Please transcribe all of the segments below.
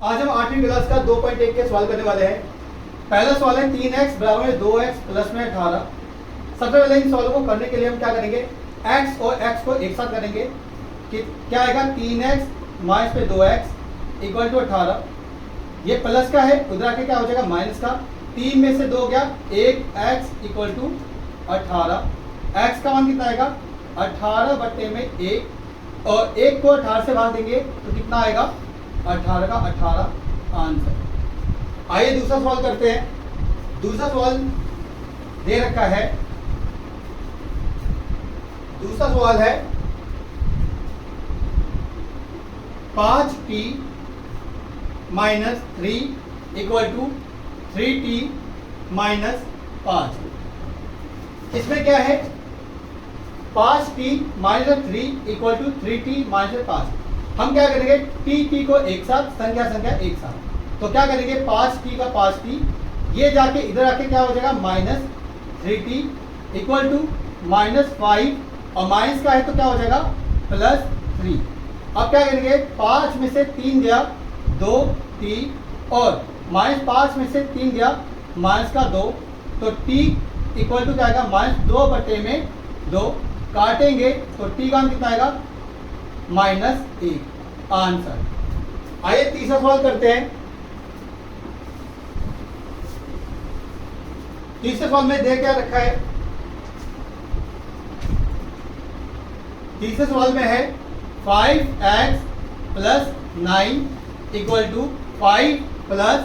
आज हम 8वीं क्लास का 2.1 के सवाल करने वाले हैं। पहला सवाल है 3x बराबर में 2x प्लस में 18। सबसे पहले इन सवालों को करने के लिए हम क्या करेंगे, x और x को एक साथ करेंगे कि क्या आएगा 3x माइनस पे 2x इक्वल टू 18। ये प्लस का है, उधर आके क्या हो जाएगा माइनस का। 3 में से 2 गया, 1x इक्वल टू 18। x का मान कितना आएगा 18 बट्टे में 1 और 1 को 18 से भाग देंगे तो कितना आएगा 18 का 18 आंसर। आइए दूसरा सवाल करते हैं। दूसरा सवाल दे रखा है, दूसरा सवाल है 5t minus 3 equal to 3t minus 5। इसमें क्या है 5t minus 3 equal to 3t minus 5। हम क्या करेंगे टी को एक साथ, संख्या एक साथ, तो क्या करेंगे 5t का 5t, ये जाके इधर आके क्या हो जाएगा minus 3t equal to minus 5 और माइनस का है तो क्या हो जाएगा प्लस 3। अब क्या करेंगे 5 में से 3 गया 2t और माइनस 5 में से 3 गया माइनस का 2, तो t इक्वल टू क्या आएगा माइनस 2 बटे में 2। काटेंगे तो t का कितना आएगा -1 आंसर। आइए तीसरा सवाल करते हैं। तीसरे सवाल में दे क्या रखा है, तीसरे सवाल में है 5x plus 9 equal to 5 plus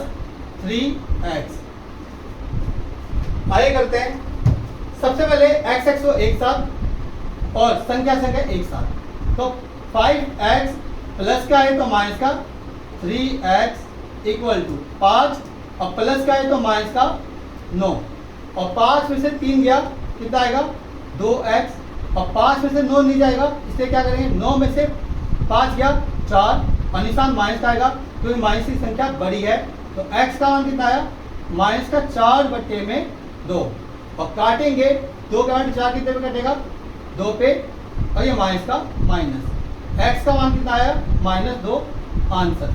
3x। आइए करते हैं। सबसे पहले x को एक साथ और संख्या एक साथ, तो 5x प्लस का है तो माइनस का 3x इक्वल टू 5 और प्लस का है तो माइनस का 9 और 5 में से 3 गया कितना आएगा 2x और 5 में से 9 नहीं जाएगा, इसलिए क्या करेंगे 9 में से 5 गया 4 और निशान माइनस का आएगा क्योंकि माइनस की संख्या बड़ी है, तो x का मान कितना आया माइनस का 4 बट्टे में 2 और काटेंगे 2 के मान 4 कितने पे कटेगा 2 पे और ये माइनस का माइनस। x का मान कितना आया -2 आंसर।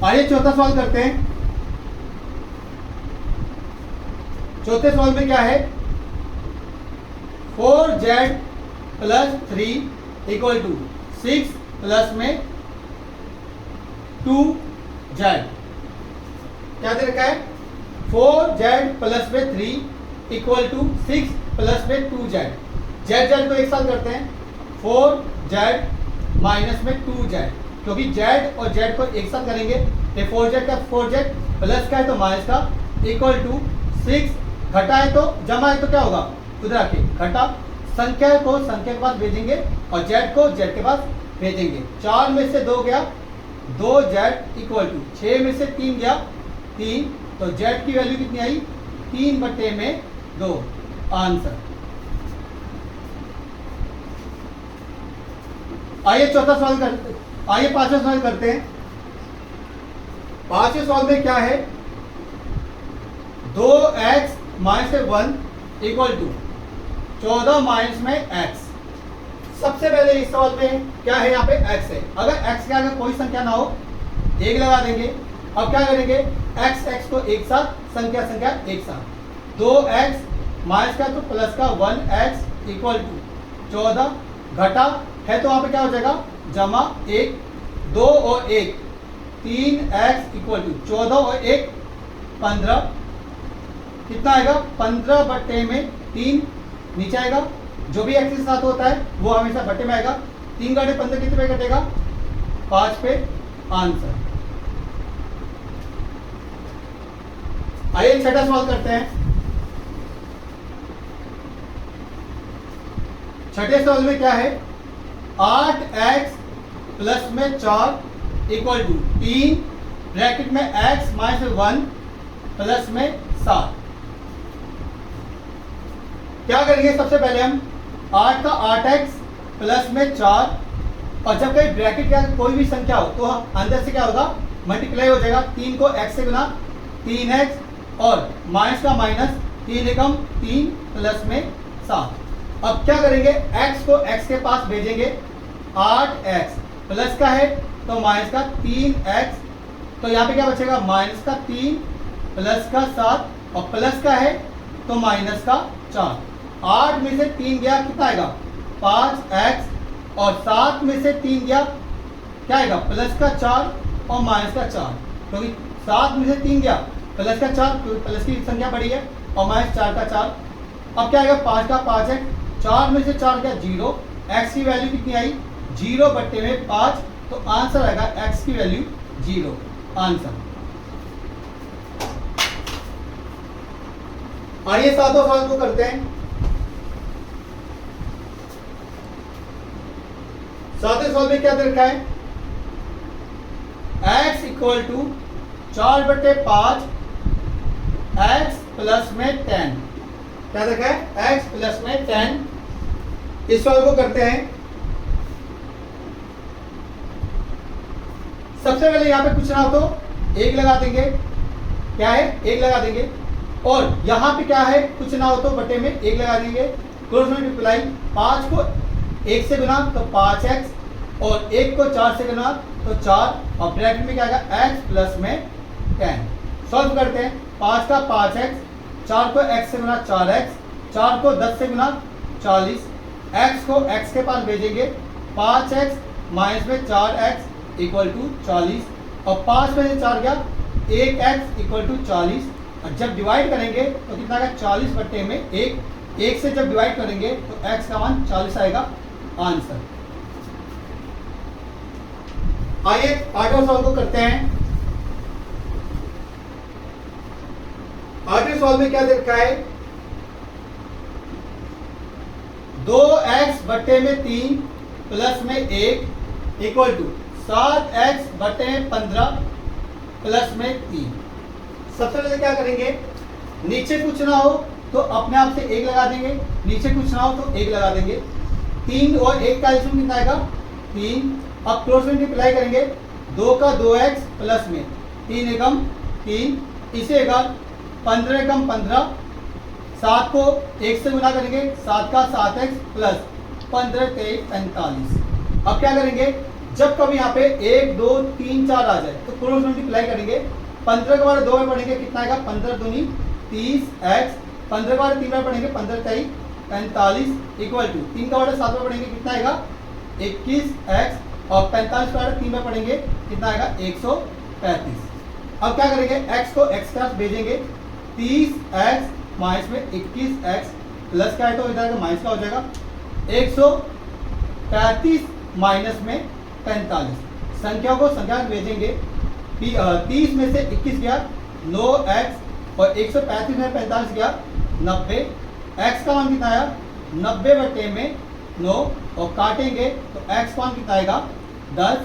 आइए चौथा सवाल करते हैं। चौथे सवाल में क्या है 4z plus 3 equal to 6 plus में 2z। क्या दे रखा है 4z प्लस में 3 इक्वल टू 6 प्लस में 2z। z को एक साथ करते हैं 4z माइनस में 2z, क्योंकि z और z को एक साथ करेंगे तो 4z का 4z प्लस का है तो माइनस का इक्वल टू 6 घटा है तो जमा है तो क्या होगा उधर आके घटा, संख्या को संख्या के पास भेजेंगे और z को z के पास भेजेंगे। 4 में से 2 गया 2z इक्वल टू 6 में से 3 गया 3, तो z की वैल्यू कितनी आई 3 बटे में 2 आंसर। आइए चौथा सवाल करते, आइए पांचवा सवाल करते हैं। पांचवें सवाल में क्या है 2x minus 1 equal to 14 minus में x। सबसे पहले इस सवाल में क्या है यहाँ पे x है, अगर x के आगे कोई संख्या ना हो 1 लगा देंगे। अब क्या करेंगे x को एक साथ, संख्या एक साथ, 2x माइनस का तो प्लस का 1x इक्वल टू 14 घटा है तो वहां पे क्या हो जाएगा जमा 1, 2 और 1 3x इक्वल टू 14 और 1 15। कितना आएगा 15 बट्टे में 3 नीचे आएगा, जो भी x के साथ होता है वो हमेशा बट्टे में आएगा। 3 घटे 15 कितने पे कटेगा 5 पे आंसर। आइए छठा सवाल करते हैं। छठे सवाल में क्या है 8x प्लस में 4 इक्वल टू 3 ब्रैकेट में x माइनस 1 प्लस में 7। क्या करेंगे सबसे पहले हम 8 का 8x प्लस में 4 और जब कहीं ब्रैकेट के आगे कोई भी संख्या हो तो अंदर से क्या होगा मल्टीप्लाई हो जाएगा। 3 को x से गुना 3x और माइनस का माइनस 3 एकम 3 प्लस में 7। अब क्या करेंगे x को x के पास भेजेंगे 8x प्लस का है तो माइनस का 3x, तो यहाँ पे क्या बचेगा माइनस का 3 प्लस का 7 और प्लस का है तो माइनस का 4। 8 में से 3 गया कितना आएगा 5x और 7 में से 3 गया क्या आएगा प्लस का 4 और माइनस का 4, क्योंकि 7 में से 3 गया प्लस का 4 क्योंकि प्लस की संख्या बड़ी है और माइनस 4 का 4। अब क्या आएगा 5 का 5 है, 4 में से 4 क्या 0, x की वैल्यू कितनी आई 0 बट्टे में 5, तो आंसर आएगा x की वैल्यू 0 आंसर। आइए सातों सवाल को करते हैं। सातवें सवाल में क्या दे रखा है x इक्वल टू 4 बटे 5 x प्लस में 10, क्या देखा है x प्लस में 10। इस सवाल को करते हैं। सबसे पहले यहां पे कुछ ना हो तो 1 लगा देंगे, क्या है 1 लगा देंगे, और यहां पे क्या है कुछ ना हो तो बटे में 1 लगा देंगे। क्रॉस मल्टीप्लाई 5 को 1 से गुना तो 5x और 1 को 4 से गुना तो 4 और ब्रैकेट में क्या आएगा x प्लस में 10। सॉल्व करते हैं। 5 का 5x, 4 को x से गुना 4x, 4 को 10 से गुना 40, x को x के पास भेजेंगे 5x माइनस में 4x इक्वल टू 40 और 5 में से 4 गया 1x इक्वल टू 40, और जब डिवाइड करेंगे तो कितना आएगा 40 बट्टे में 1 से जब डिवाइड करेंगे तो x का मान 40 आएगा आंसर। आइए आठवें सवाल को करते हैं। आठवें सवाल में क्या दे रखा है 2x बट्टे में 3 प्लस में 1 इक्वल टू 7x बट्टे में 15 प्लस में 3। सबसे पहले क्या करेंगे, नीचे कुछ ना हो तो अपने आप से 1 लगा देंगे, नीचे कुछ ना हो तो 1 लगा देंगे। 3 और 1 का एल्सियम कितना आएगा 3। अब क्रॉस मल्टीप्लाई करेंगे 2 का 2x प्लस में 3 एकम 3, इसे आएगा 15 एकम 15, 7 को 1 से गुना करेंगे 7 का 7x प्लस 15 23 45। अब क्या करेंगे, जब कभी यहाँ पे 1 2 3 4 आ जाए तो क्रॉस मल्टीप्लाई करेंगे। 15 के बाद 2 में पढ़ेंगे कितना आएगा 15 दूनी 30x, 15 के बाद 3 में पढ़ेंगे 15 23 45 इक्वल टू 3 का बाद 7 में पढ़ेंगे कितना आएगा 21x और 45 का 3 में पढ़ेंगे कितना आएगा 135। अब क्या करेंगे x को x के पास भेजेंगे 30x माइनस में 21x प्लस का है तो इधर माइनस का हो जाएगा 135 माइनस में 45। संख्या को संख्या भेजेंगे 30 में से 21 गया 9x और 135 में 45 गया 90। x का मान कितना आया 90 बटे में 9 और काटेंगे तो x मान कितना आएगा 10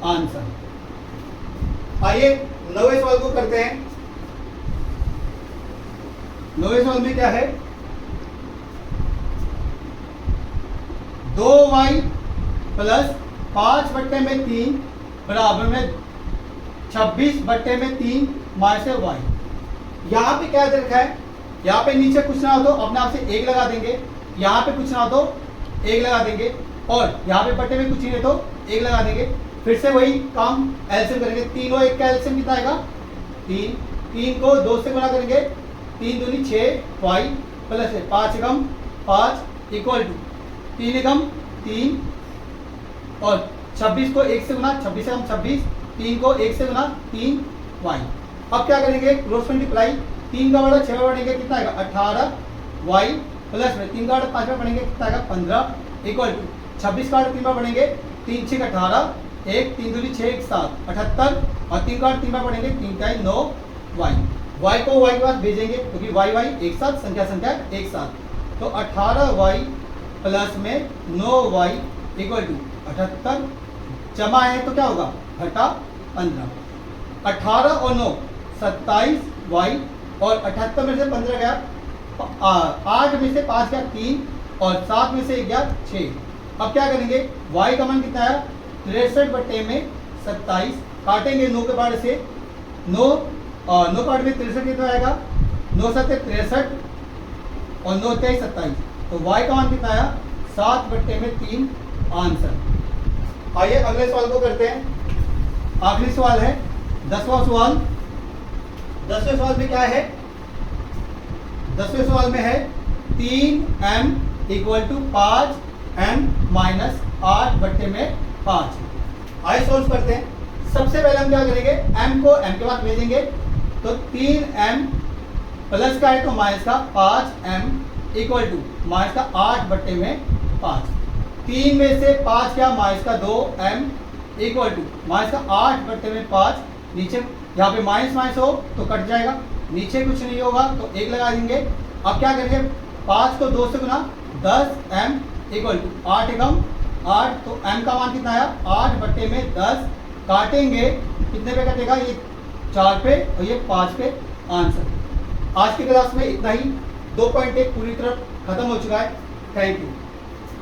आंसर। आइए 9वें सवाल को करते हैं। 9वें सवाल में क्या है 2y प्लस 5 बट्टे में 3 बराबर में 26 बट्टे में 3 माइनस y। यहाँ पे क्या दे रखा है, यहाँ पे नीचे कुछ ना हो तो अपने आप से 1 लगा देंगे, यहाँ पे कुछ ना हो तो 1 लगा देंगे, और यहाँ पे बट्टे में कुछ नहीं है तो 1 लगा देंगे। फिर से वही काम एलसीएम करेंगे। 3 और 1 का एलसीएम कितना आएगा 3, 3 को 2 से गुणा करेंगे 3 दूनी 6 y plus 5 Ekam 5 equal to 3 एकम 3 और 26 को 1 से गुना 26 एकम 26, 3 को 1 से गुना 3 y। अब क्या करेंगे क्रॉस मल्टीप्लाई 3 का बड़ा 6 में पढ़ेंगे कितना आएगा 18 y प्लस में 3 का बड़ा 5 में पढ़ेंगे कितना आएगा 15 इक्वल टू 26 का 3 में पढ़ेंगे 3 6 18 1 3 दूनी 6 1 7 78 और 3 का 3 में पढ़ेंगे 3 का 9 y। y को y के पास भेजेंगे क्योंकि y y एक साथ संख्या संख्या एक साथ, तो 18y प्लस में 9y इक्वल टू 78 जमा है तो क्या होगा घटा 15। 18 और 9 27y और 78 में से 15 गया 8 में से 5 गया 3 और 7 में से 1 गया 6। अब क्या करेंगे y का मान कितना है 63 बट्टे में 27, काटेंगे 9 के बाद से 9 9 काट में 63 कितना आएगा 9 7 63 और 9 23 27, तो y का मान कितना आया 7 बट्टे में 3 आंसर। आइए अगले सवाल को करते हैं। आखिरी सवाल है 10वां सवाल। 10वें सवाल में क्या है? 10वें सवाल में है 3m equal to 5m minus 8/5। आइए सोल्व करते हैं। सबसे पहले हम क्या करेंगे, m को m के बाद भेजेंगे, तो 3m प्लस का है तो माइनस का 5m इक्वल टू माइनस का 8/5। 3 में से 5 क्या, माइनस का 2m इक्वल टू माइनस का 8/5। नीचे यहाँ पे माइनस माइनस हो तो कट जाएगा, नीचे कुछ नहीं होगा तो 1 लगा देंगे। अब क्या करेंगे, 5 को 2 से गुना 10m इक्वल टू 8 एकम 8, तो m का मान कितना आया 8/10। काटेंगे कितने पे कटेगा, ये 4 पे और ये 5 पे आंसर। आज की क्लास में इतना ही। 2.1 पूरी तरह खत्म हो चुका है। Thank you.